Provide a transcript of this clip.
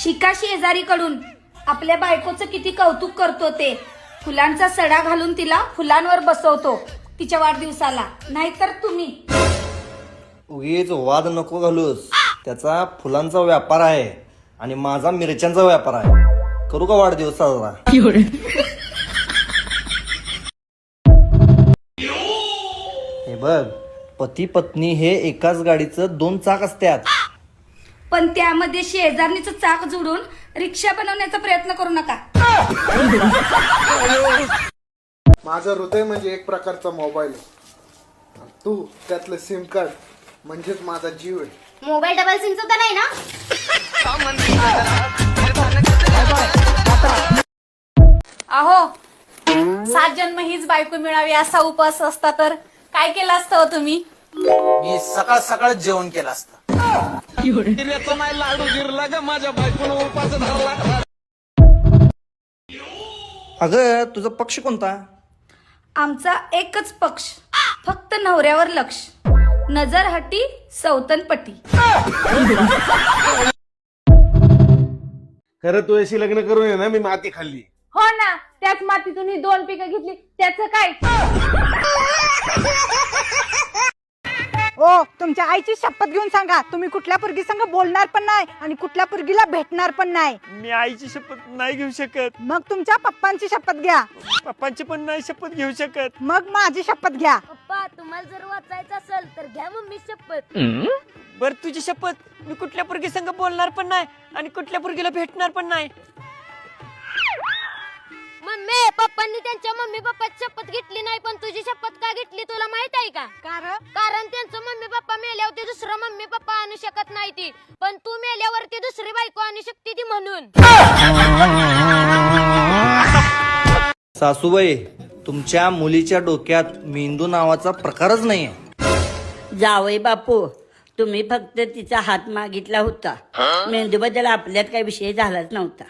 शिका शेजारीकडून आपल्या बायकोचं किती कौतुक करतो ते. फुलांचा सडा घालून तिला फुलांवर बसवतो तिच्या वाढदिवसाला. नाहीतर तुम्ही उगीच वाद नको घालूस. त्याचा फुलांचा व्यापार आहे आणि माझा मिरच्यांचा व्यापार आहे. करू का वाढदिवस साजरा? हे बघ, पती पत्नी हे एकाच गाडीचं 2 चाक असतात. पण त्यामध्ये शेजारणीचं चाक जोडून रिक्षा बनवण्याचा प्रयत्न करू नका. माझं हृदय म्हणजे एक प्रकारचा मोबाईल आहे. तू त्यातलं सिम कार्ड म्हणजेच माझा जीव आहे. मोबाईल डबल सिम सुद्धा नाही ना. अहो 7 जन्म हीच बायको मिळावी असा उपास असता तर काय केलं असतं हो तुम्ही? मी सकाळ सकाळ जेवण केलं असतं. अगं तुझा पक्ष कोणता? आमचा एकच पक्ष, फक्त नवऱ्यावर लक्ष. नजर हटी सौतनपटी. खरं तू अशी लग्न करून ये ना, मी माती खाल्ली. हो ना, त्याच मातीतून ही 2 पिकं घेतली त्याचं काय? ओ तुमच्या आईची शपथ घेऊन सांगा, तुम्ही कुठल्या पोरगी संग बोलणार पण नाही आणि कुठल्या पोरगीला भेटणार पण नाही. मी आईची शपथ नाही घेऊ शकत. मग तुमच्या पप्पांची शपथ घ्या. पप्पांची पण नाही शपथ घेऊ शकत. मग माझी शपथ घ्या. पप्पा तुम्हाला जर वाचायचं असेल तर घ्या मम्मी शपथ. बर तुझी शपथ. मी कुठल्या पोरगी संग बोलणार पण नाही आणि कुठल्या पोरगीला भेटणार पण नाही. मम्मी पप्पांनी त्यांच्या मम्मी पप्पाची शपथ घेतली नाही पण तुझी शपथ का घेतली तुला माहित आहे का? कारण त्यांचं मम्मी पप्पा मेल्यावर ते दुसरं मम्मी पप्पा आणू शकत नाही ती, पण तू मेल्यावर ती दुसरी बायको आणू शकते ती म्हणून. सासूबाई, तुमच्या मुलीच्या डोक्यात मेंदू नावाचा प्रकारच नाहीये. जावई बापू, तुम्ही फक्त तिचा हात मागितला होता. मेंदूबद्दल आपल्यात काही विषय झालाच नव्हता.